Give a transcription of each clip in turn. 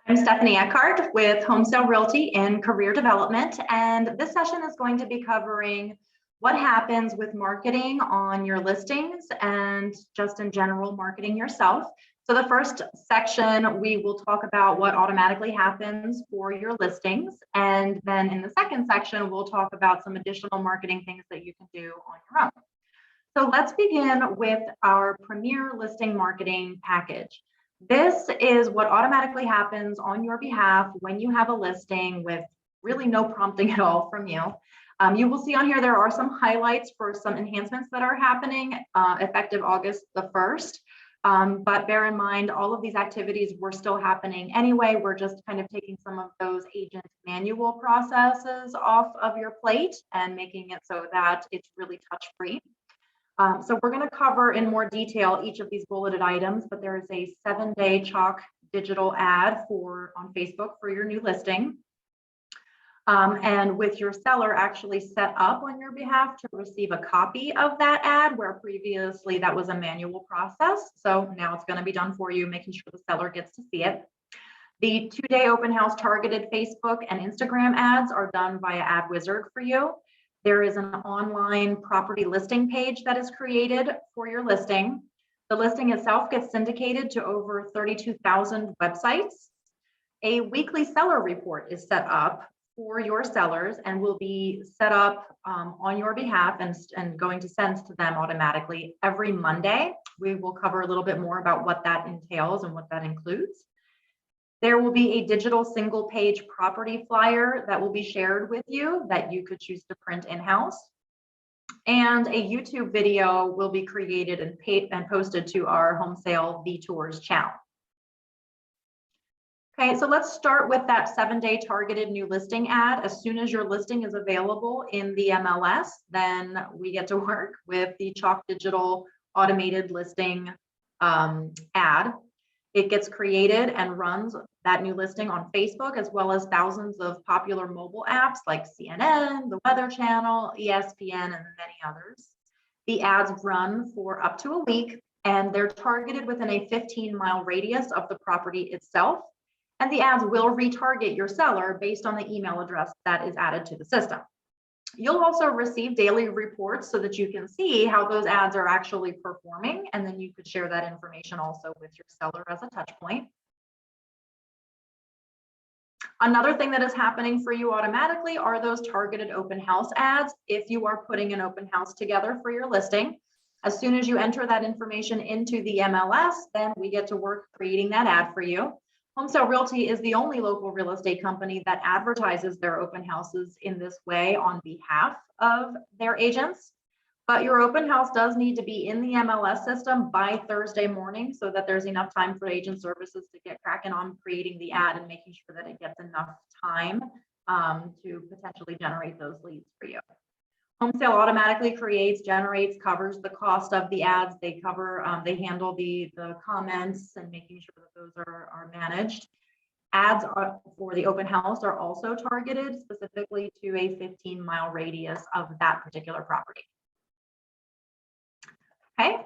I'm Stephanie Eckhart with Home Sale Realty and Career Development, and this session is going to be covering what happens with marketing on your listings and just in general marketing yourself. So the first section, we will talk about what automatically happens for your listings, and then in the second section, we'll talk about some additional marketing things that you can do on your own. So let's begin with our Premier Listing Marketing Package. This is what automatically happens on your behalf when you have a listing with really no prompting at all from you. You will see on here there are some highlights for some enhancements that are happening effective August the 1st. But bear in mind, all of these activities were still happening anyway. We're just kind of taking some of those agent manual processes off of your plate and making it so that it's really touch-free. So we're going to cover in more detail each of these bulleted items, but there is a 7-day chalk digital ad on Facebook for your new listing. And with your seller actually set up on your behalf to receive a copy of that ad, where previously that was a manual process. So now it's going to be done for you, making sure the seller gets to see it. The 2-day open house targeted Facebook and Instagram ads are done via AdWizard for you. There is an online property listing page that is created for your listing. The listing itself gets syndicated to over 32,000 websites. A weekly seller report is set up for your sellers and will be set up on your behalf and going to send to them automatically every Monday. We will cover a little bit more about what that entails and what that includes. There will be a digital single-page property flyer that will be shared with you that you could choose to print in-house. And a YouTube video will be created and posted to our Home Sale V-Tours channel. Okay, so let's start with that 7-day targeted new listing ad. As soon as your listing is available in the MLS, then we get to work with the Chalk Digital automated listing ad. It gets created and runs that new listing on Facebook, as well as thousands of popular mobile apps like CNN, the Weather Channel, ESPN, and many others. The ads run for up to a week, and they're targeted within a 15-mile radius of the property itself. And the ads will retarget your seller based on the email address that is added to the system. You'll also receive daily reports so that you can see how those ads are actually performing, and then you could share that information also with your seller as a touch point. Another thing that is happening for you automatically are those targeted open house ads. If you are putting an open house together for your listing, as soon as you enter that information into the MLS, then we get to work creating that ad for you. Home Sale Realty is the only local real estate company that advertises their open houses in this way on behalf of their agents. But your open house does need to be in the MLS system by Thursday morning so that there's enough time for agent services to get cracking on creating the ad and making sure that it gets enough time to potentially generate those leads for you. Home Sale automatically creates, generates, covers the cost of the ads. They cover, they handle the comments and making sure that those are managed. Ads for the open house are also targeted specifically to a 15-mile radius of that particular property. Okay.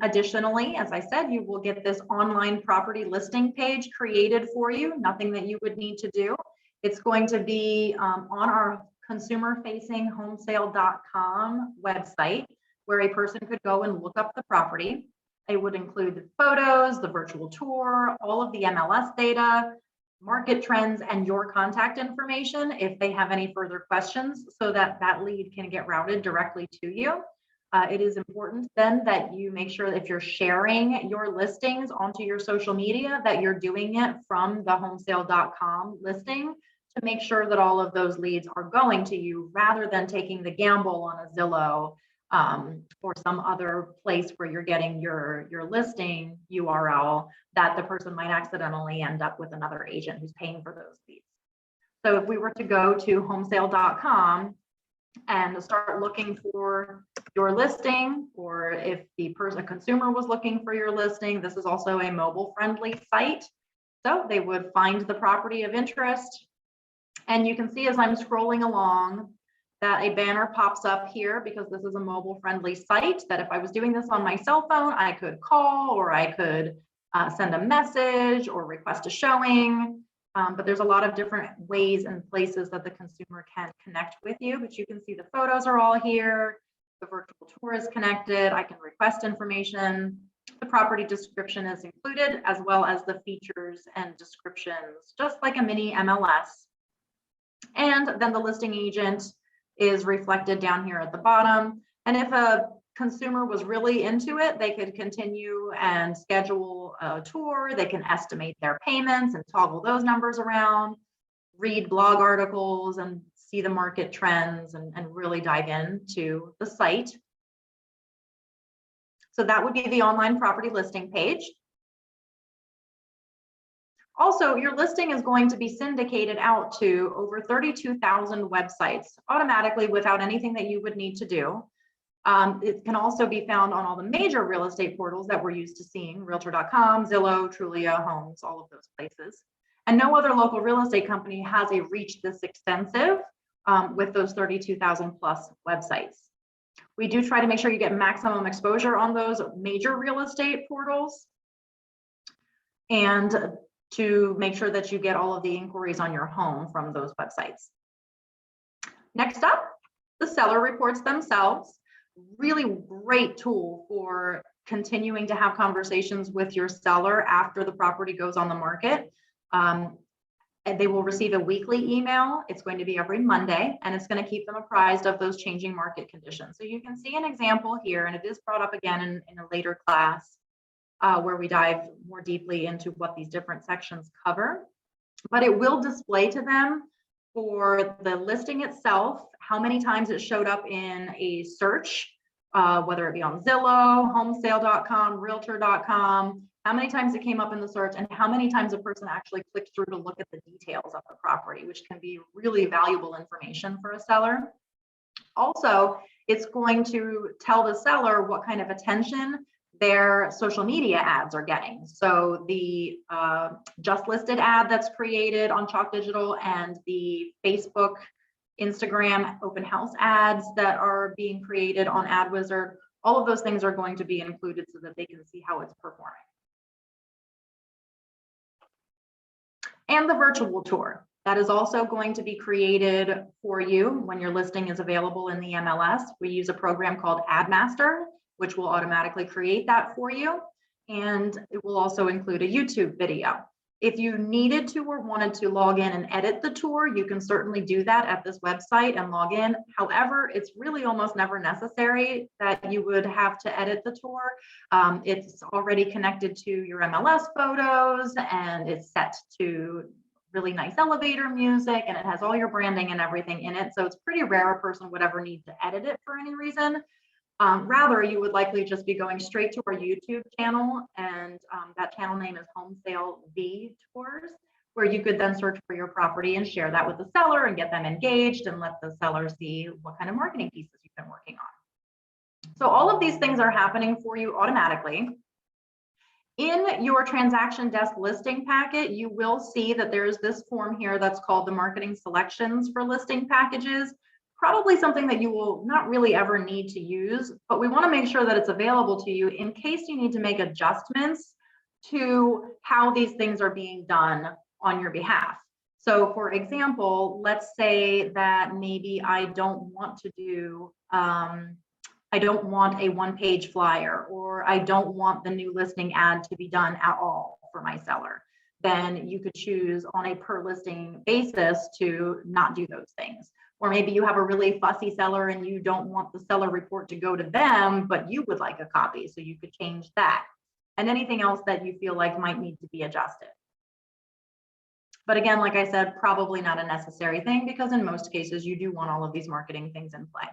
Additionally, as I said, you will get this online property listing page created for you. Nothing that you would need to do. It's going to be on our consumer-facing homesale.com website, where a person could go and look up the property. It would include the photos, the virtual tour, all of the MLS data, market trends, and your contact information if they have any further questions, so that that lead can get routed directly to you. It is important then that you make sure that if you're sharing your listings onto your social media, that you're doing it from the homesale.com listing, to make sure that all of those leads are going to you, rather than taking the gamble on a Zillow or some other place where you're getting your listing URL that the person might accidentally end up with another agent who's paying for those leads. So if we were to go to homesale.com and start looking for your listing, or if the consumer was looking for your listing, this is also a mobile friendly site. So they would find the property of interest. And you can see as I'm scrolling along that a banner pops up here, because this is a mobile friendly site, that if I was doing this on my cell phone, I could call, or I could send a message or request a showing. But there's a lot of different ways and places that the consumer can connect with you, but you can see the photos are all here. The virtual tour is connected. I can request information. The property description is included, as well as the features and descriptions, just like a mini MLS. And then the listing agent is reflected down here at the bottom. And if a consumer was really into it, they could continue and schedule a tour. They can estimate their payments and toggle those numbers around, read blog articles and see the market trends and really dive into the site. So that would be the online property listing page. Also, your listing is going to be syndicated out to over 32,000 websites automatically without anything that you would need to do. It can also be found on all the major real estate portals that we're used to seeing, Realtor.com, Zillow, Trulia, Homes, all of those places. And no other local real estate company has a reach this extensive with those 32,000 plus websites. We do try to make sure you get maximum exposure on those major real estate portals and to make sure that you get all of the inquiries on your home from those websites. Next up, the seller reports themselves. Really great tool for continuing to have conversations with your seller after the property goes on the market. And they will receive a weekly email. It's going to be every Monday, and it's going to keep them apprised of those changing market conditions. So you can see an example here, and it is brought up again in a later class where we dive more deeply into what these different sections cover. But it will display to them for the listing itself, how many times it showed up in a search, whether it be on Zillow, homesale.com, realtor.com, how many times it came up in the search, and how many times a person actually clicked through to look at the details of the property, which can be really valuable information for a seller. Also, it's going to tell the seller what kind of attention their social media ads are getting. So the just listed ad that's created on Chalk Digital and the Facebook, Instagram open house ads that are being created on AdWizard, all of those things are going to be included so that they can see how it's performing. And the virtual tour, that is also going to be created for you when your listing is available in the MLS. We use a program called AdMaster, which will automatically create that for you. And it will also include a YouTube video. If you needed to or wanted to log in and edit the tour, you can certainly do that at this website and log in. However, it's really almost never necessary that you would have to edit the tour. It's already connected to your MLS photos and it's set to really nice elevator music and it has all your branding and everything in it. So it's pretty rare a person would ever need to edit it for any reason. Rather, you would likely just be going straight to our YouTube channel, and that channel name is Home Sale V Tours, where you could then search for your property and share that with the seller and get them engaged and let the seller see what kind of marketing pieces you've been working on. So all of these things are happening for you automatically. In your transaction desk listing packet, you will see that there's this form here that's called the marketing selections for listing packages. Probably something that you will not really ever need to use, but we want to make sure that it's available to you in case you need to make adjustments to how these things are being done on your behalf. So for example, let's say that maybe I don't want to do, I don't want a one-page flyer, or I don't want the new listing ad to be done at all for my seller. Then you could choose on a per listing basis to not do those things. Or maybe you have a really fussy seller and you don't want the seller report to go to them, but you would like a copy, so you could change that. And anything else that you feel like might need to be adjusted. But again, like I said, probably not a necessary thing because in most cases you do want all of these marketing things in play.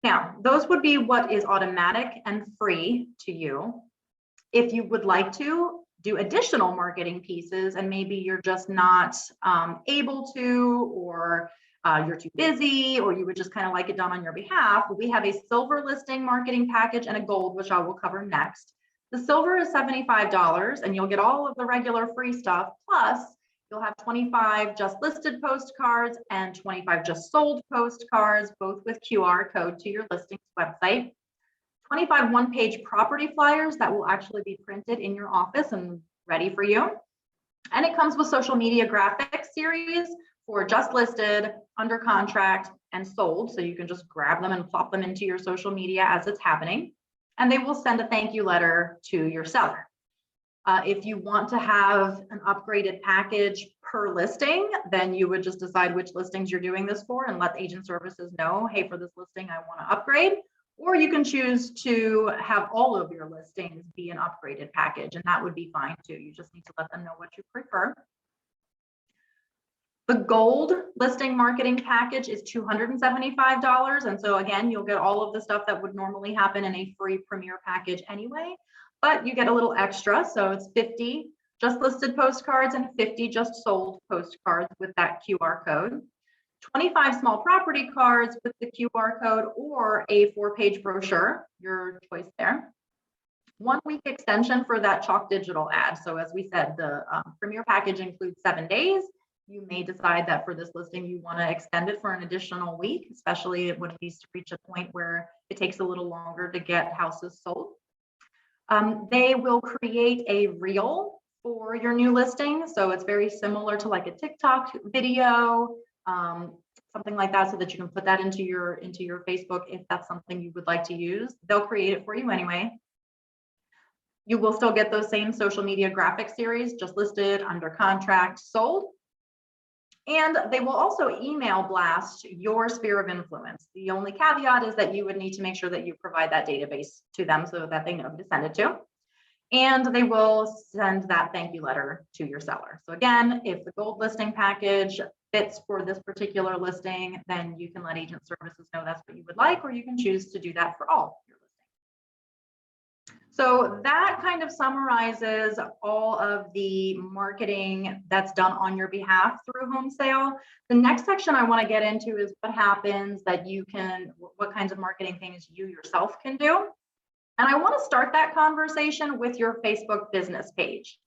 Now, those would be what is automatic and free to you. If you would like to do additional marketing pieces and maybe you're just not able to, or you're too busy, or you would just kind of like it done on your behalf, we have a silver listing marketing package and a gold, which I will cover next. The silver is $75 and you'll get all of the regular free stuff, plus you'll have 25 just listed postcards and 25 just sold postcards, both with QR code to your listings website. 25 one-page property flyers that will actually be printed in your office and ready for you. And it comes with social media graphic series for just listed, under contract, and sold. So you can just grab them and plop them into your social media as it's happening. And they will send a thank you letter to your seller. If you want to have an upgraded package per listing, then you would just decide which listings you're doing this for and let agent services know, hey, for this listing, I want to upgrade. Or you can choose to have all of your listings be an upgraded package, and that would be fine too. You just need to let them know what you prefer. The gold listing marketing package is $275. And so again, you'll get all of the stuff that would normally happen in a free Premier package anyway, but you get a little extra. So it's 50 just listed postcards and 50 just sold postcards with that QR code. 25 small property cards with the QR code or a 4-page brochure, your choice there. 1 week extension for that chalk digital ad. So as we said, the Premier package includes 7 days. You may decide that for this listing, you want to extend it for an additional week, especially when it needs to reach a point where it takes a little longer to get houses sold. They will create a reel for your new listing. So it's very similar to like a TikTok video, something like that, so that you can put that into your Facebook if that's something you would like to use. They'll create it for you anyway. You will still get those same social media graphic series, just listed, under contract, sold. And they will also email blast your sphere of influence. The only caveat is that you would need to make sure that you provide that database to them so that they know who to send it to. And they will send that thank you letter to your seller. So again, if the gold listing package fits for this particular listing, then you can let agent services know that's what you would like, or you can choose to do that for all your listings. So that kind of summarizes all of the marketing that's done on your behalf through home sale. The next section I want to get into is what happens that you can, what kinds of marketing things you yourself can do. And I want to start that conversation with your Facebook business page.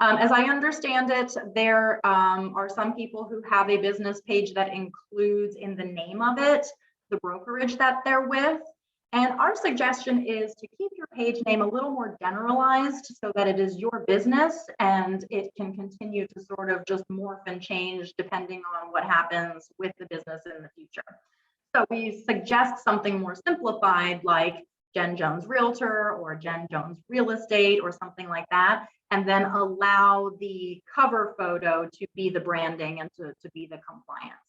As I understand it, there are some people who have a business page that includes in the name of it the brokerage that they're with. And our suggestion is to keep your page name a little more generalized so that it is your business and it can continue to sort of just morph and change depending on what happens with the business in the future. So we suggest something more simplified like Jen Jones Realtor or Jen Jones Real Estate or something like that, and then allow the cover photo to be the branding and to be the compliance.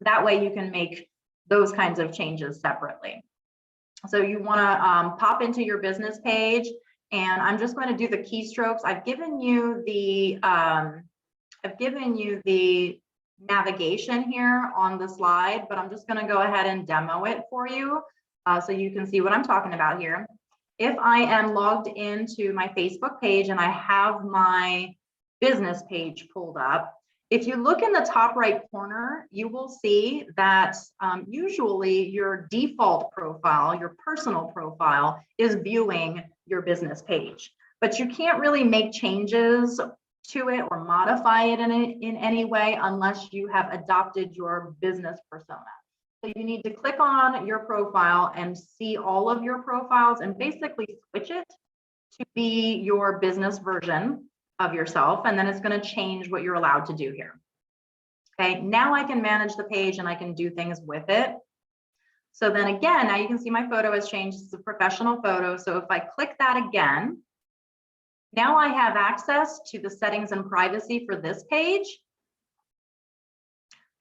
That way you can make those kinds of changes separately. So you want to pop into your business page, and I'm just going to do the keystrokes. I've given you the navigation here on the slide, but I'm just going to go ahead and demo it for you so you can see what I'm talking about here. If I am logged into my Facebook page and I have my business page pulled up, if you look in the top right corner, you will see that usually your default profile, your personal profile, is viewing your business page, but you can't really make changes to it or modify it in any way unless you have adopted your business persona. So you need to click on your profile and see all of your profiles and basically switch it to be your business version of yourself, and then it's going to change what you're allowed to do here. Okay, now I can manage the page and I can do things with it. So then again, now you can see my photo has changed. It's a professional photo. So if I click that again, now I have access to the settings and privacy for this page.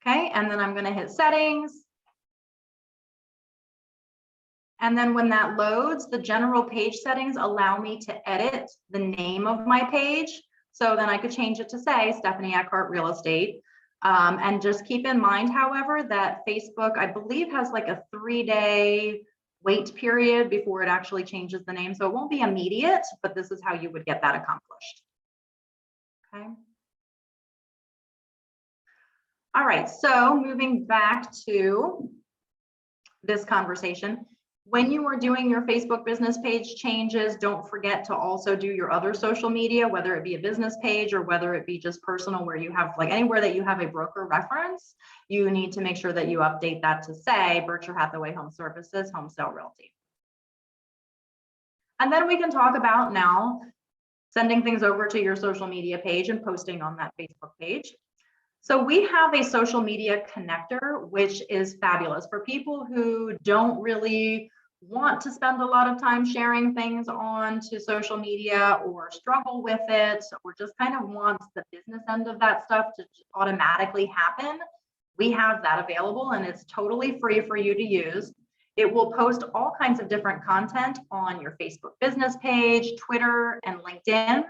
Okay, and then I'm going to hit settings. And then when that loads, the general page settings allow me to edit the name of my page. So then I could change it to say Stephanie Eckhart Real Estate. And just keep in mind, however, that Facebook, I believe, has like a 3-day wait period before it actually changes the name. So it won't be immediate, but this is how you would get that accomplished. Okay. All right, so moving back to this conversation. When you are doing your Facebook business page changes, don't forget to also do your other social media, whether it be a business page or whether it be just personal, where you have like anywhere that you have a broker reference, you need to make sure that you update that to say Berkshire Hathaway Home Services, Home Sale Realty. And then we can talk about now sending things over to your social media page and posting on that Facebook page. So we have a social media connector, which is fabulous for people who don't really want to spend a lot of time sharing things on to social media or struggle with it, or just kind of wants the business end of that stuff to automatically happen. We have that available and it's totally free for you to use. It will post all kinds of different content on your Facebook business page, Twitter, and LinkedIn.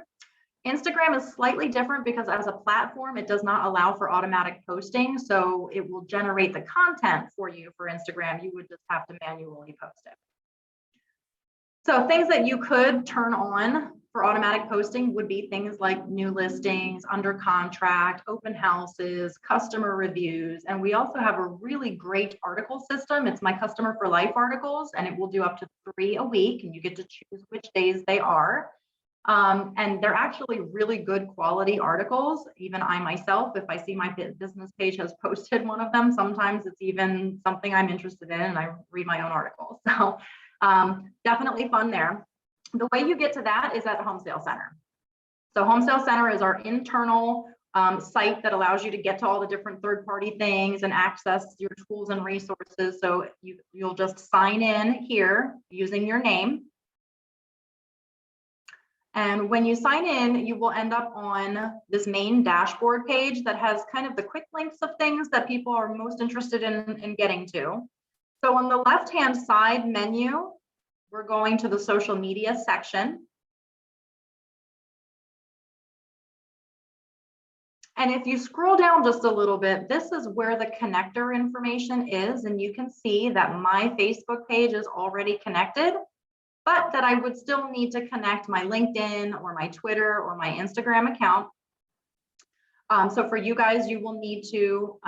Instagram is slightly different because as a platform, it does not allow for automatic posting. So it will generate the content for you for Instagram. You would just have to manually post it. So things that you could turn on for automatic posting would be things like new listings, under contract, open houses, customer reviews. And we also have a really great article system. It's my Customer for Life articles, and it will do up to 3 a week, and you get to choose which days they are. And they're actually really good quality articles. Even I myself, if I see my business page has posted one of them, sometimes it's even something I'm interested in and I read my own articles. So definitely fun there. The way you get to that is at Home Sale Center. So Home Sale Center is our internal site that allows you to get to all the different third-party things and access your tools and resources. So you'll just sign in here using your name. And when you sign in, you will end up on this main dashboard page that has kind of the quick links of things that people are most interested in getting to. So on the left-hand side menu, we're going to the social media section. And if you scroll down just a little bit, this is where the connector information is. And you can see that my Facebook page is already connected, but that I would still need to connect my LinkedIn or my Twitter or my Instagram account. So for you guys, you will need to,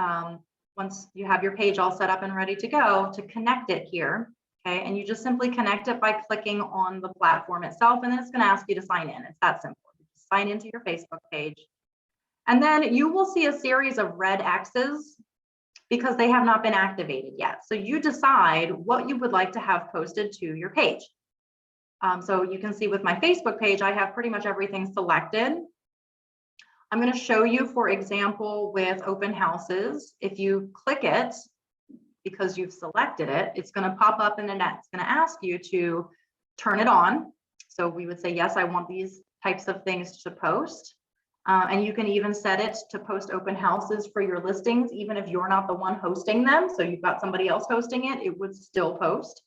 once you have your page all set up and ready to go, to connect it here, okay? And you just simply connect it by clicking on the platform itself, and then it's gonna ask you to sign in. It's that simple. You just sign into your Facebook page. And then you will see a series of red X's because they have not been activated yet. So you decide what you would like to have posted to your page. So you can see with my Facebook page, I have pretty much everything selected. I'm going to show you, for example, with open houses. If you click it, because you've selected it, it's going to pop up in the net. It's going to ask you to turn it on. So we would say, yes, I want these types of things to post. And you can even set it to post open houses for your listings, even if you're not the one hosting them. So you've got somebody else hosting it, it would still post.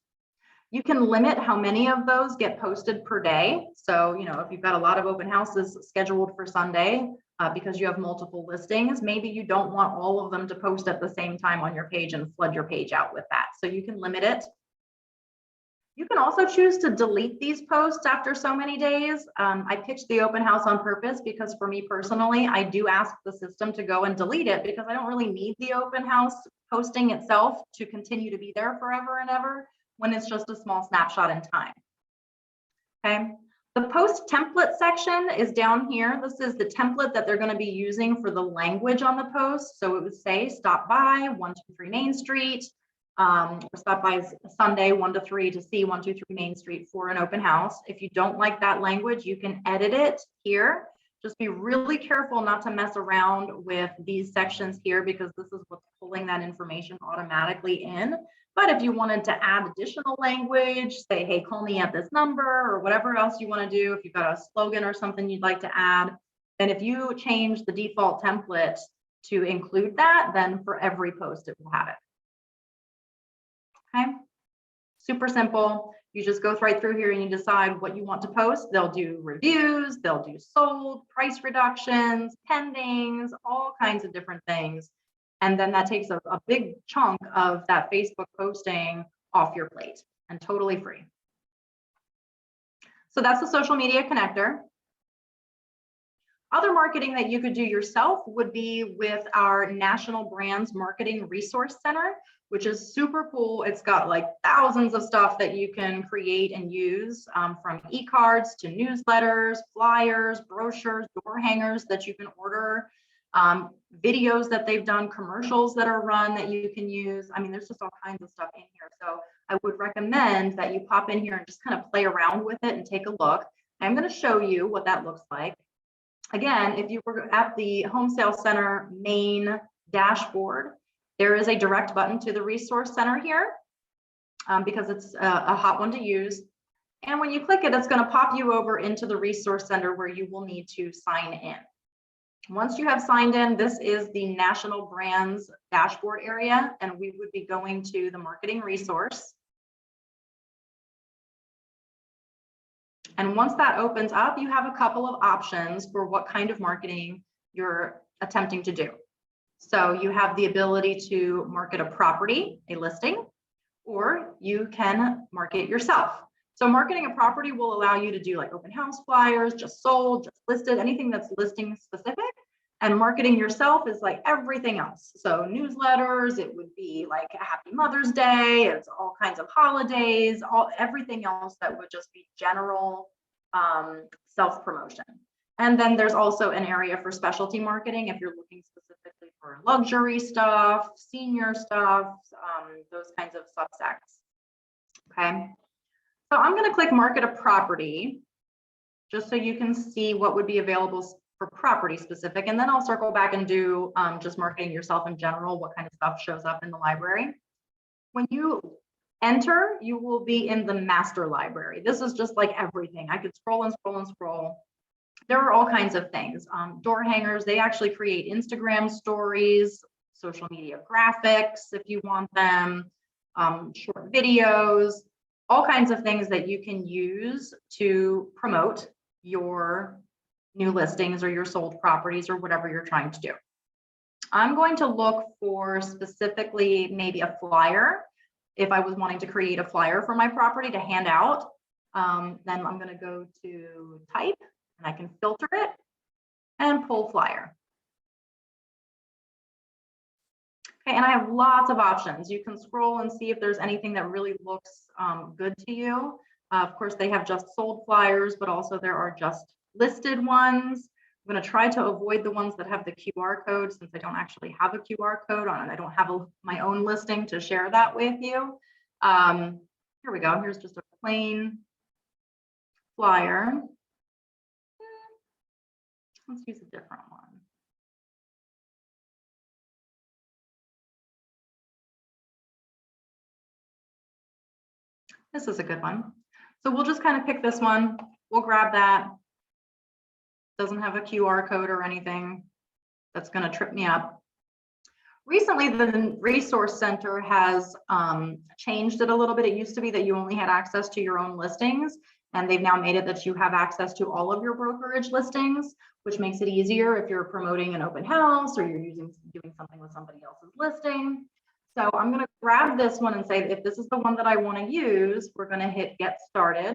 You can limit how many of those get posted per day. So, you know, if you've got a lot of open houses scheduled for Sunday, because you have multiple listings, maybe you don't want all of them to post at the same time on your page and flood your page out with that. So you can limit it. You can also choose to delete these posts after so many days. I pitched the open house on purpose because for me personally, I do ask the system to go and delete it because I don't really need the open house posting itself to continue to be there forever and ever when it's just a small snapshot in time. Okay. The post template section is down here. This is the template that they're going to be using for the language on the post. So it would say, stop by 123 Main Street, or stop by Sunday 1 to 3 to see 123 Main Street for an open house. If you don't like that language, you can edit it here. Just be really careful not to mess around with these sections here because this is what's pulling that information automatically in. But if you wanted to add additional language, say, hey, call me at this number or whatever else you want to do, if you've got a slogan or something you'd like to add, then if you change the default template to include that, then for every post it will have it. Okay, super simple. You just go right through here and you decide what you want to post. They'll do reviews, they'll do sold, price reductions, pendings, all kinds of different things. And then that takes a big chunk of that Facebook posting off your plate and totally free. So that's the social media connector. Other marketing that you could do yourself would be with our National Brands Marketing Resource Center, which is super cool. It's got like thousands of stuff that you can create and use, from e-cards to newsletters, flyers, brochures, door hangers that you can order, videos that they've done, commercials that are run that you can use. I mean, there's just all kinds of stuff in here. So I would recommend that you pop in here and just kind of play around with it and take a look. I'm going to show you what that looks like. Again, if you were at the Home Sales Center main dashboard, there is a direct button to the Resource Center here because it's a hot one to use. And when you click it, it's going to pop you over into the Resource Center where you will need to sign in. Once you have signed in, this is the National Brands dashboard area, and we would be going to the marketing resource. And once that opens up, you have a couple of options for what kind of marketing you're attempting to do. So you have the ability to market a property, a listing, or you can market yourself. So marketing a property will allow you to do like open house flyers, just sold, just listed, anything that's listing specific. And marketing yourself is like everything else. So newsletters, it would be like a Happy Mother's Day, it's all kinds of holidays, everything else that would just be general self-promotion. And then there's also an area for specialty marketing if you're looking specifically for luxury stuff, senior stuff, those kinds of subsects. Okay. So I'm going to click market a property just so you can see what would be available for property specific. And then I'll circle back and do just marketing yourself in general, what kind of stuff shows up in the library. When you enter, you will be in the master library. This is just like everything. I could scroll and scroll and scroll. There are all kinds of things. Door hangers, they actually create Instagram stories, social media graphics if you want them, short videos, all kinds of things that you can use to promote your new listings or your sold properties or whatever you're trying to do. I'm going to look for specifically maybe a flyer. If I was wanting to create a flyer for my property to hand out, then I'm going to go to type and I can filter it and pull flyer. Okay, and I have lots of options. You can scroll and see if there's anything that really looks good to you. Of course, they have just sold flyers, but also there are just listed ones. I'm going to try to avoid the ones that have the QR code since I don't actually have a QR code on it. I don't have my own listing to share that with you. Here we go. Here's just a plain flyer. Let's use a different one. This is a good one. So we'll just kind of pick this one. We'll grab that. Doesn't have a QR code or anything that's going to trip me up. Recently, the Resource Center has changed it a little bit. It used to be that you only had access to your own listings, and they've now made it that you have access to all of your brokerage listings, which makes it easier if you're promoting an open house or you're doing something with somebody else's listing. So I'm going to grab this one and say, if this is the one that I want to use, we're going to hit get started.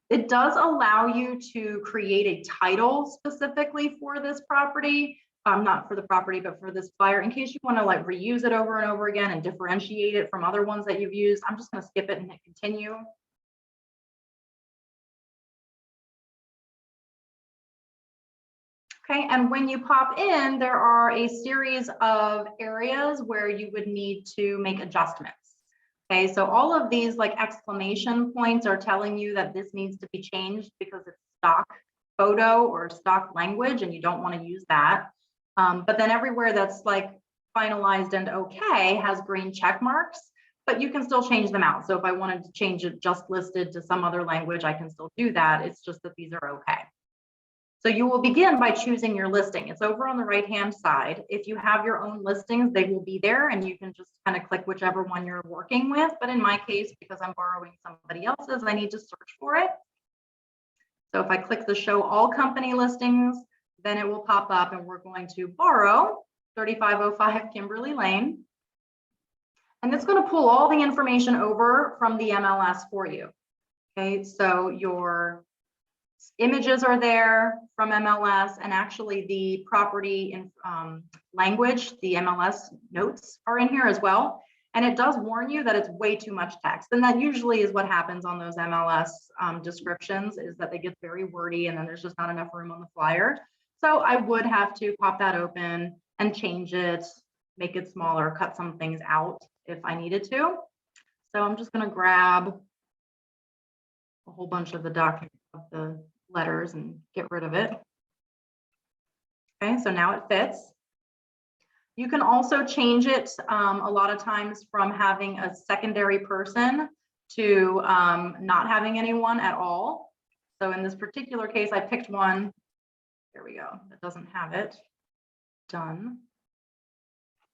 It does allow you to create a title specifically for this property, not for the property, but for this flyer, in case you want to like reuse it over and over again and differentiate it from other ones that you've used. I'm just going to skip it and hit continue. Okay, and when you pop in, there are a series of areas where you would need to make adjustments. Okay, so all of these like exclamation points are telling you that this needs to be changed because it's stock photo or stock language and you don't want to use that. But then everywhere that's like finalized and okay has green check marks, but you can still change them out. So if I wanted to change it just listed to some other language, I can still do that. It's just that these are okay. So you will begin by choosing your listing. It's over on the right-hand side. If you have your own listings, they will be there and you can just kind of click whichever one you're working with. But in my case, because I'm borrowing somebody else's, I need to search for it. So if I click the show all company listings, then it will pop up and we're going to borrow 3505 Kimberly Lane. And it's going to pull all the information over from the MLS for you. Okay, so your images are there from MLS, and actually the property in language, the MLS notes are in here as well. And it does warn you that it's way too much text. And that usually is what happens on those MLS descriptions, is that they get very wordy and then there's just not enough room on the flyer. So I would have to pop that open and change it, make it smaller, cut some things out if I needed to. So I'm just going to grab a whole bunch of the document of the letters and get rid of it. Okay, so now it fits. You can also change it a lot of times from having a secondary person to not having anyone at all. So in this particular case, I picked one, there we go, that doesn't have it. Done.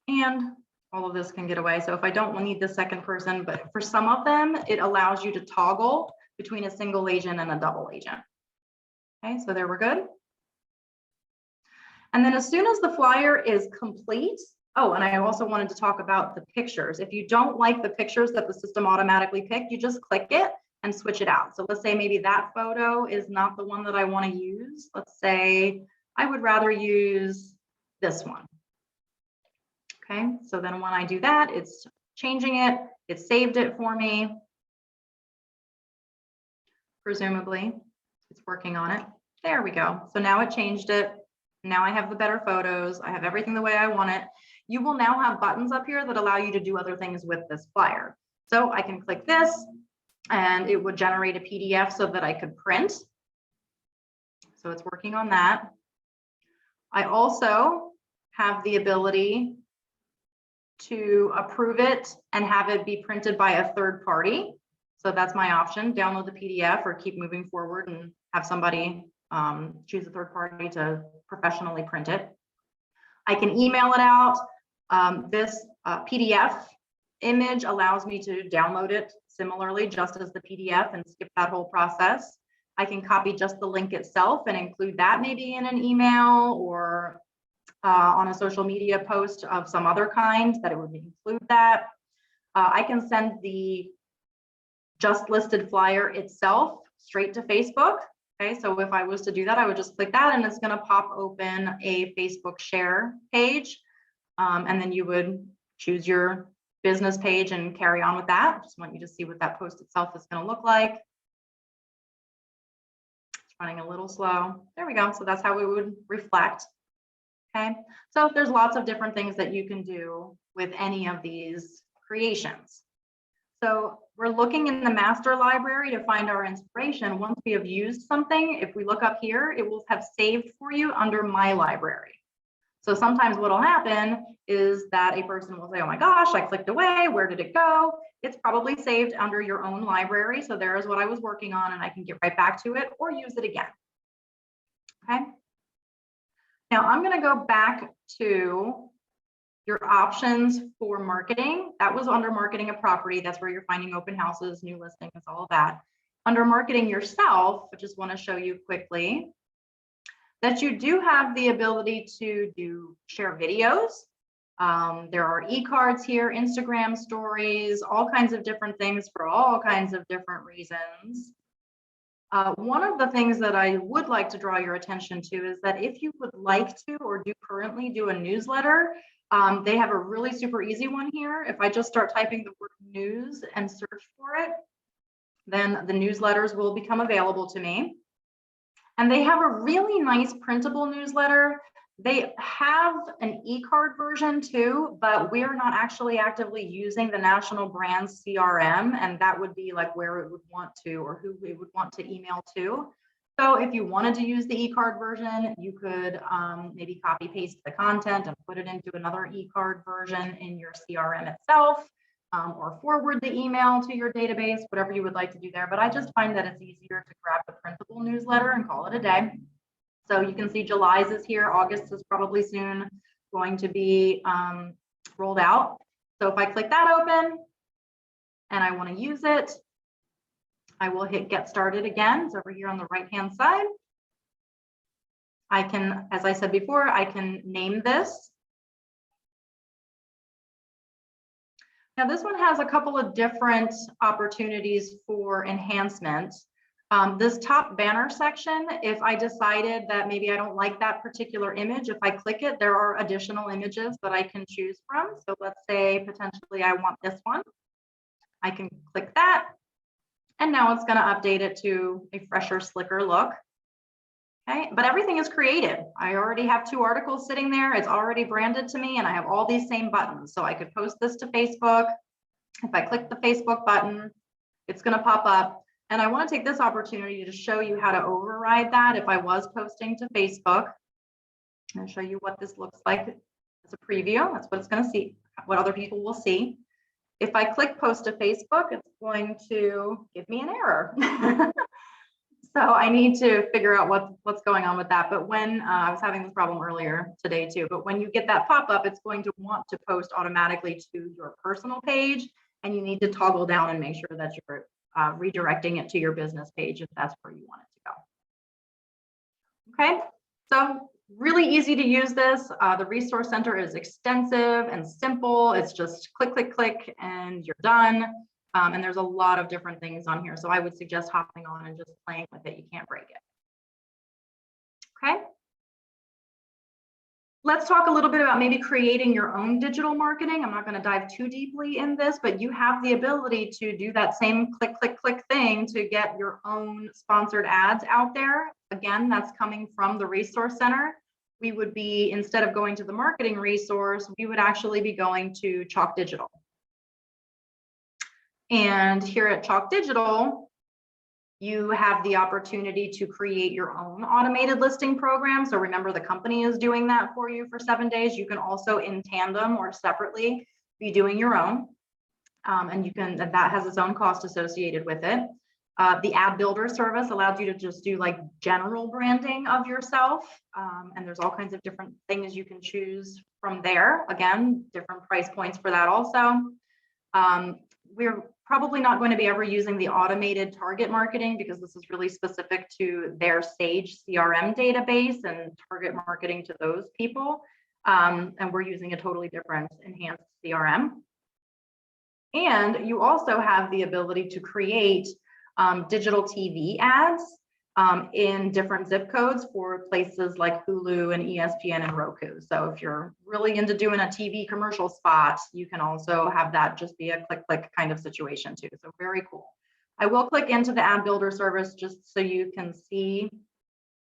And all of this can get away. So if I don't need the second person, but for some of them, it allows you to toggle between a single agent and a double agent. Okay, so there we're good. And then as soon as the flyer is complete, oh, and I also wanted to talk about the pictures. If you don't like the pictures that the system automatically picked, you just click it and switch it out. So let's say maybe that photo is not the one that I want to use. Let's say I would rather use this one. Okay, so then when I do that, it's changing it, it saved it for me. Presumably, it's working on it. There we go. So now it changed it. Now I have the better photos. I have everything the way I want it. You will now have buttons up here that allow you to do other things with this flyer. So I can click this and it would generate a PDF so that I could print. So it's working on that. I also have the ability to approve it and have it be printed by a third party. So that's my option, download the PDF or keep moving forward and have somebody choose a third party to professionally print it. I can email it out. This PDF image allows me to download it similarly, just as the PDF, and skip that whole process. I can copy just the link itself and include that maybe in an email or on a social media post of some other kind that it would include that. I can send the just listed flyer itself straight to Facebook. Okay, so if I was to do that, I would just click that and it's going to pop open a Facebook share page. And then you would choose your business page and carry on with that. Just want you to see what that post itself is going to look like. It's running a little slow. There we go. So that's how we would reflect. Okay, so there's lots of different things that you can do with any of these creations. So we're looking in the master library to find our inspiration. Once we have used something, if we look up here, it will have saved for you under my library. So sometimes what will happen is that a person will say, oh my gosh, I clicked away, where did it go? It's probably saved under your own library. So there is what I was working on and I can get right back to it or use it again. Okay. Now I'm going to go back to your options for marketing. That was under marketing a property. That's where you're finding open houses, new listings, all of that. Under marketing yourself, I just want to show you quickly that you do have the ability to share videos. There are e-cards here, Instagram stories, all kinds of different things for all kinds of different reasons. One of the things that I would like to draw your attention to is that if you would like to or do currently do a newsletter, they have a really super easy one here. If I just start typing the word news and search for it, then the newsletters will become available to me. And they have a really nice printable newsletter. They have an e-card version too, but we are not actually actively using the National Brands CRM, and that would be like where it would want to or who we would want to email to. So if you wanted to use the e-card version, you could maybe copy paste the content and put it into another e-card version in your CRM itself, or forward the email to your database, whatever you would like to do there. But I just find that it's easier to grab the printable newsletter and call it a day. So you can see July's is here. August is probably soon going to be rolled out. So if I click that open and I want to use it, I will hit get started again. It's over here on the right-hand side. I can, as I said before, I can name this. Now this one has a couple of different opportunities for enhancement. This top banner section, if I decided that maybe I don't like that particular image, if I click it, there are additional images that I can choose from. So let's say potentially I want this one. I can click that. And now it's going to update it to a fresher, slicker look. Okay, but everything is created. I already have 2 articles sitting there. It's already branded to me and I have all these same buttons. So I could post this to Facebook. If I click the Facebook button, it's going to pop up And I want to take this opportunity to show you how to override that if I was posting to Facebook. I'll show you what this looks like as a preview. That's what it's going to see, what other people will see. If I click post to Facebook, it's going to give me an error. So I need to figure out what's going on with that. But when I was having this problem earlier today too, but when you get that pop-up, it's going to want to post automatically to your personal page, and you need to toggle down and make sure that you're redirecting it to your business page if that's where you want it to go. Okay, so really easy to use this. The Resource Center is extensive and simple. It's just click, click, click, and you're done. And there's a lot of different things on here. So I would suggest hopping on and just playing with it. You can't break it. Okay. Let's talk a little bit about maybe creating your own digital marketing. I'm not going to dive too deeply in this, but you have the ability to do that same click, click, click thing to get your own sponsored ads out there. Again, that's coming from the Resource Center. We would be, instead of going to the marketing resource, we would actually be going to Chalk Digital. And here at Chalk Digital, you have the opportunity to create your own automated listing program. So remember, the company is doing that for you for 7 days. You can also in tandem or separately be doing your own. And you can, that has its own cost associated with it. The Ad Builder service allows you to just do like general branding of yourself. And there's all kinds of different things you can choose from there. Again, different price points for that also. We're probably not going to be ever using the automated target marketing because this is really specific to their Sage CRM database and target marketing to those people. And we're using a totally different enhanced CRM. And you also have the ability to create digital TV ads in different zip codes for places like Hulu and ESPN and Roku. So if you're really into doing a TV commercial spot, you can also have that just be a click, click kind of situation too. So very cool. I will click into the Ad Builder service just so you can see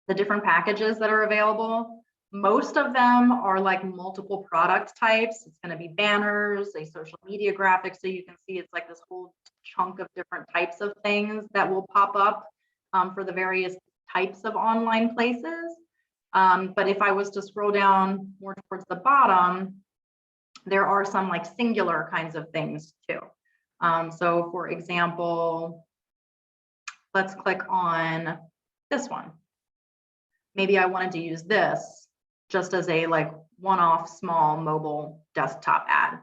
the different packages that are available. Most of them are like multiple product types. It's going to be banners, a social media graphic. So you can see it's like this whole chunk of different types of things that will pop up for the various types of online places. But if I was to scroll down more towards the bottom, there are some like singular kinds of things too. So for example, let's click on this one. Maybe I wanted to use this just as a like one-off small mobile desktop ad.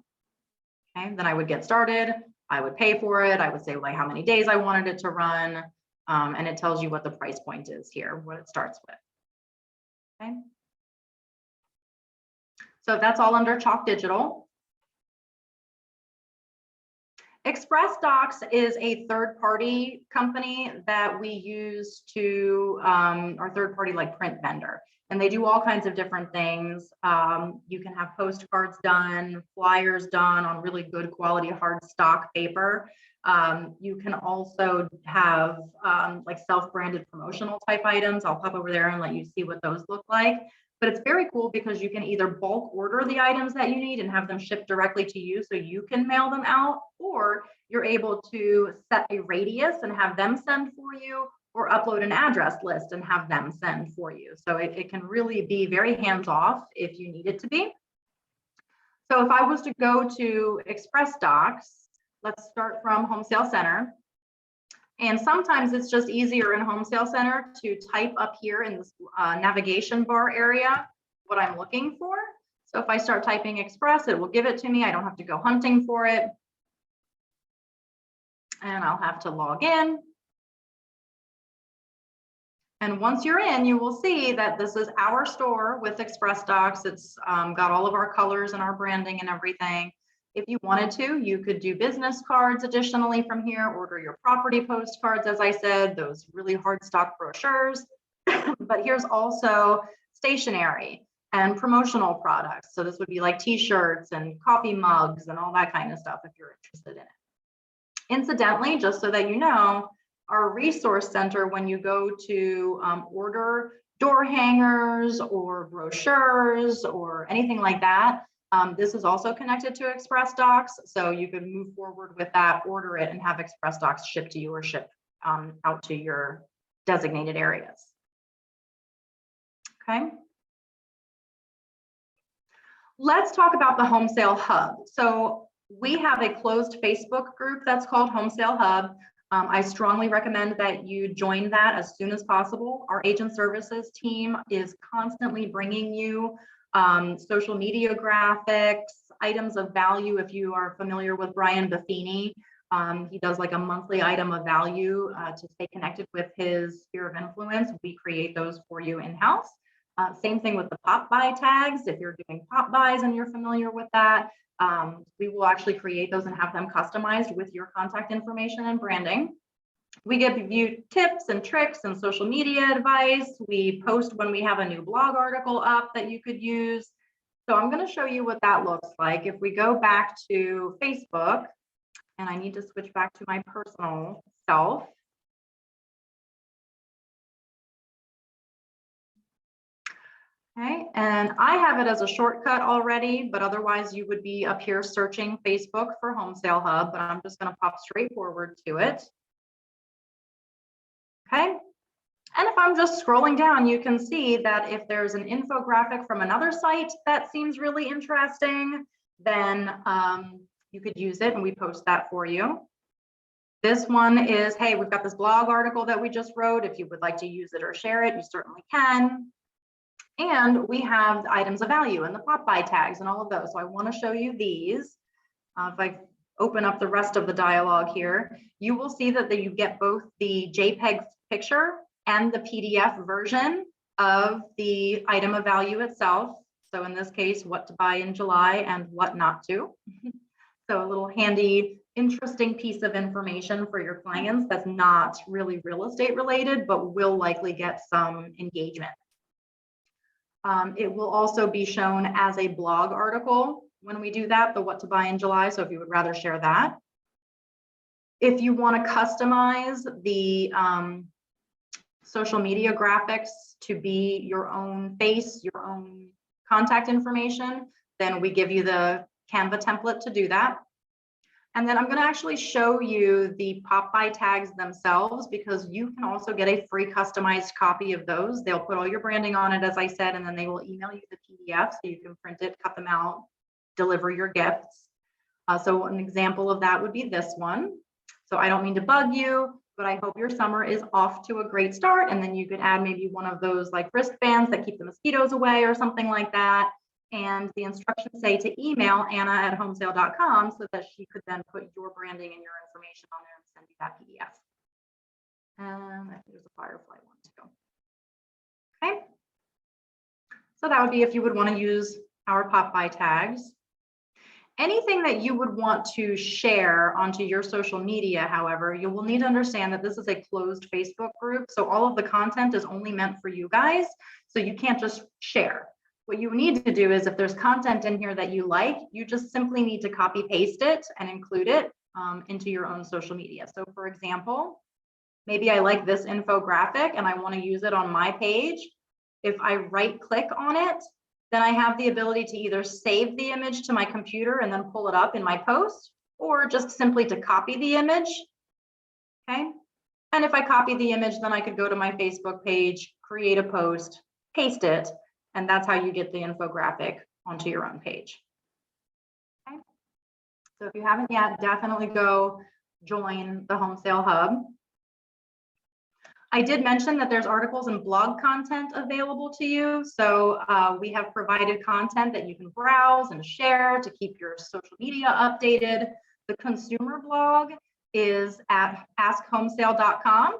Okay, then I would get started. I would pay for it. I would say like how many days I wanted it to run. And it tells you what the price point is here, what it starts with. Okay. So that's all under Chalk Digital. ExpressDocs is a third-party company that we use to our third-party like print vendor. And they do all kinds of different things. You can have postcards done, flyers done on really good quality hard stock paper. You can also have like self-branded promotional type items. I'll pop over there and let you see what those look like. But it's very cool because you can either bulk order the items that you need and have them shipped directly to you so you can mail them out, or you're able to set a radius and have them send for you, or upload an address list and have them send for you. So it can really be very hands-off if you need it to be. So if I was to go to ExpressDocs, let's start from Home Sale Center. And sometimes it's just easier in Home Sale Center to type up here in this navigation bar area what I'm looking for. So if I start typing Express, it will give it to me. I don't have to go hunting for it. And I'll have to log in. And once you're in, you will see that this is our store with ExpressDocs. It's got all of our colors and our branding and everything. If you wanted to, you could do business cards additionally from here, order your property postcards, as I said, those really hard stock brochures. But here's also stationery and promotional products. So this would be like t-shirts and coffee mugs and all that kind of stuff if you're interested in it. Incidentally, just so that you know, our resource center, when you go to order door hangers or brochures or anything like that, this is also connected to ExpressDocs. So you can move forward with that, order it, and have ExpressDocs shipped to you or ship out to your designated areas. Okay. Let's talk about the Home Sale Hub. So we have a closed Facebook group that's called Home Sale Hub. I strongly recommend that you join that as soon as possible. Our agent services team is constantly bringing you social media graphics, items of value. If you are familiar with Brian Buffini, he does like a monthly item of value to stay connected with his sphere of influence. We create those for you in-house. Same thing with the pop buy tags. If you're doing pop buys and you're familiar with that, we will actually create those and have them customized with your contact information and branding. We give you tips and tricks and social media advice. We post when we have a new blog article up that you could use. So I'm going to show you what that looks like. If we go back to Facebook, and I need to switch back to my personal self. Okay, and I have it as a shortcut already, but otherwise you would be up here searching Facebook for Home Sale Hub, but I'm just going to pop straight forward to it. Okay, and if I'm just scrolling down, you can see that if there's an infographic from another site that seems really interesting, then you could use it and we post that for you. This one is, hey, we've got this blog article that we just wrote. If you would like to use it or share it, you certainly can. And we have the items of value and the pop buy tags and all of those. So I want to show you these. If I open up the rest of the dialogue here, you will see that you get both the JPEG picture and the PDF version of the item of value itself. So in this case, what to buy in July and what not to. So a little handy, interesting piece of information for your clients that's not really real estate related, but will likely get some engagement. It will also be shown as a blog article when we do that, the what to buy in July. So if you would rather share that. If you want to customize the social media graphics to be your own face, your own contact information, then we give you the Canva template to do that. And then I'm going to actually show you the pop buy tags themselves, because you can also get a free customized copy of those. They'll put all your branding on it, as I said, and then they will email you the PDF so you can print it, cut them out, deliver your gifts. So an example of that would be this one. So I don't mean to bug you, but I hope your summer is off to a great start. And then you could add maybe one of those like wristbands that keep the mosquitoes away or something like that. And the instructions say to email Anna@homesale.com so that she could then put your branding and your information on there and send you that PDF. And I think there's a Firefly one too. Okay. So that would be if you would want to use our pop buy tags. Anything that you would want to share onto your social media, however, you will need to understand that this is a closed Facebook group. So all of the content is only meant for you guys. So you can't just share. What you need to do is if there's content in here that you like, you just simply need to copy paste it and include it into your own social media. So for example, maybe I like this infographic and I want to use it on my page. If I right click on it, then I have the ability to either save the image to my computer and then pull it up in my post, or just simply to copy the image. Okay. And if I copy the image, then I could go to my Facebook page, create a post, paste it, and that's how you get the infographic onto your own page. Okay. So if you haven't yet, definitely go join the Home Sale Hub. I did mention that there's articles and blog content available to you. So we have provided content that you can browse and share to keep your social media updated. The consumer blog is at askhomesale.com.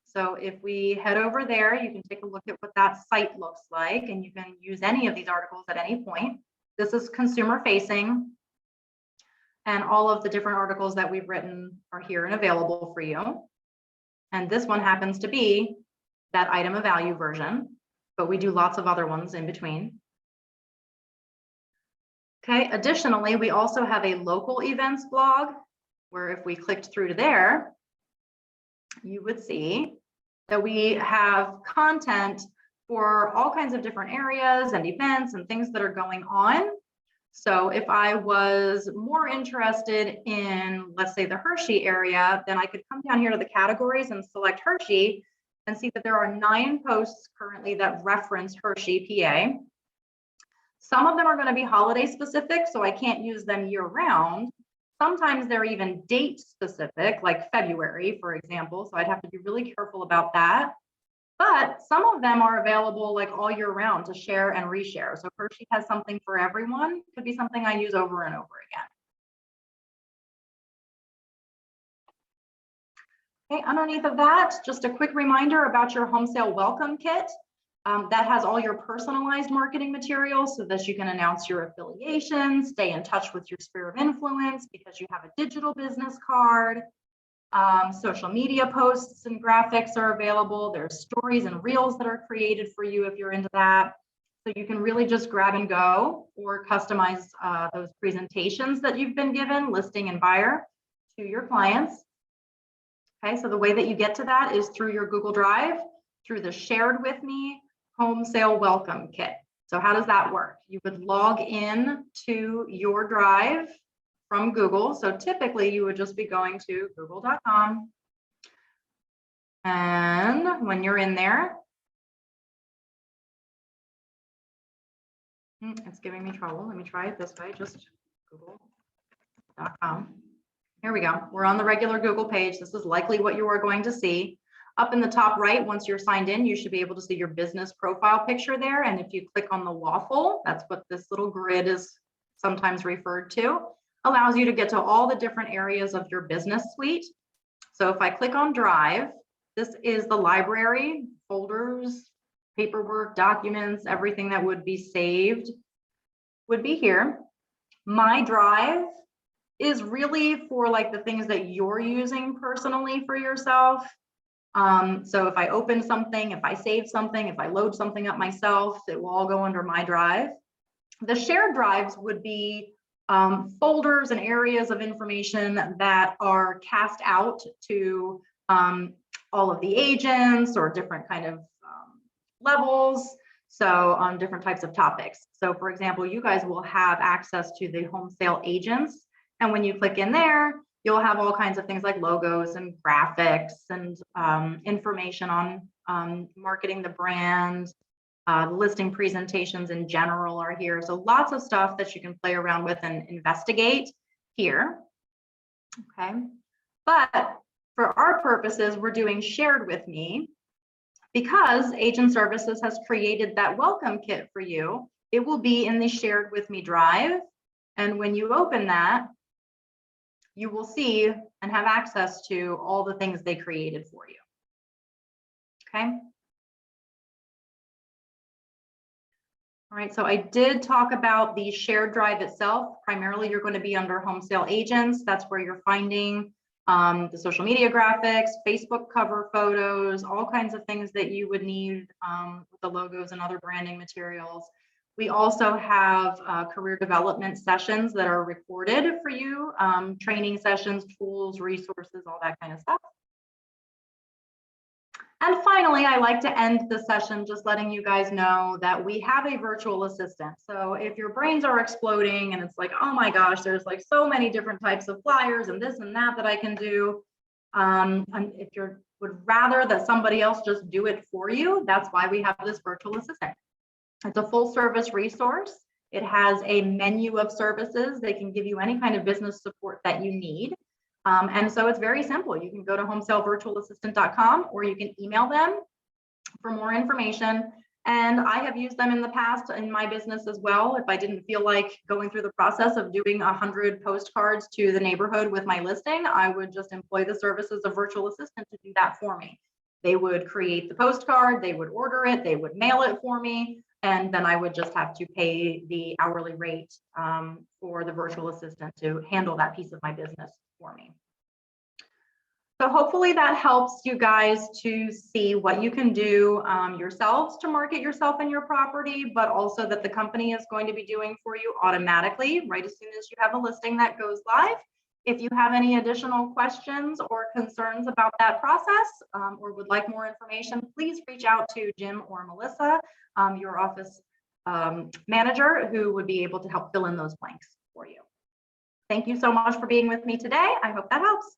So if we head over there, you can take a look at what that site looks like, and you can use any of these articles at any point. This is consumer facing, and all of the different articles that we've written are here and available for you. And this one happens to be that item of value version, but we do lots of other ones in between. Okay, additionally, we also have a local events blog where if we clicked through to there, you would see that we have content for all kinds of different areas and events and things that are going on. So if I was more interested in, let's say, the Hershey area, then I could come down here to the categories and select Hershey and see that there are 9 posts currently that reference Hershey, PA. Some of them are going to be holiday specific, so I can't use them year round. Sometimes they're even date specific, like February, for example. So I'd have to be really careful about that. But some of them are available like all year round to share and reshare. So Hershey has something for everyone. Could be something I use over and over again. Okay, underneath of that, just a quick reminder about your home sale welcome kit. That has all your personalized marketing materials so that you can announce your affiliations, stay in touch with your sphere of influence because you have a digital business card. Social media posts and graphics are available. There's stories and reels that are created for you if you're into that. So you can really just grab and go or customize those presentations that you've been given, listing and buyer, to your clients. Okay, so the way that you get to that is through your Google Drive, through the Shared With Me Home Sale Welcome Kit. So how does that work? You would log in to your Drive from Google. So typically you would just be going to google.com. And when you're in there, it's giving me trouble. Let me try it this way, just google.com. Here we go. We're on the regular Google page. This is likely what you are going to see. Up in the top right, once you're signed in, you should be able to see your business profile picture there. And if you click on the waffle, that's what this little grid is sometimes referred to, allows you to get to all the different areas of your business suite. So if I click on Drive, this is the library, folders, paperwork, documents, everything that would be saved would be here. My Drive is really for like the things that you're using personally for yourself. So if I open something, if I save something, if I load something up myself, it will all go under my Drive. The shared drives would be folders and areas of information that are cast out to all of the agents or different kind of levels. So on different types of topics. So for example, you guys will have access to the home sale agents. And when you click in there, you'll have all kinds of things like logos and graphics and information on marketing the brand. Listing presentations in general are here. So lots of stuff that you can play around with and investigate here. Okay. But for our purposes, we're doing Shared With Me because Agent Services has created that welcome kit for you. It will be in the Shared With Me Drive. And when you open that, you will see and have access to all the things they created for you. Okay. All right, so I did talk about the shared drive itself. Primarily, you're going to be under home sale agents. That's where you're finding the social media graphics, Facebook cover photos, all kinds of things that you would need with the logos and other branding materials. We also have career development sessions that are recorded for you, training sessions, tools, resources, all that kind of stuff. And finally, I like to end the session just letting you guys know that we have a virtual assistant. So if your brains are exploding and it's like, oh my gosh, there's like so many different types of flyers and this and that I can do. And if you would rather that somebody else just do it for you, that's why we have this virtual assistant. It's a full service resource. It has a menu of services. They can give you any kind of business support that you need. And so it's very simple. You can go to homesalevirtualassistant.com or you can email them for more information. And I have used them in the past in my business as well. If I didn't feel like going through the process of doing 100 postcards to the neighborhood with my listing, I would just employ the services of virtual assistant to do that for me. They would create the postcard, they would order it, they would mail it for me, and then I would just have to pay the hourly rate for the virtual assistant to handle that piece of my business for me. So hopefully that helps you guys to see what you can do yourselves to market yourself and your property, but also that the company is going to be doing for you automatically right as soon as you have a listing that goes live. If you have any additional questions or concerns about that process or would like more information, please reach out to Jim or Melissa. Your office manager who would be able to help fill in those blanks for you. Thank you so much for being with me today. I hope that helps.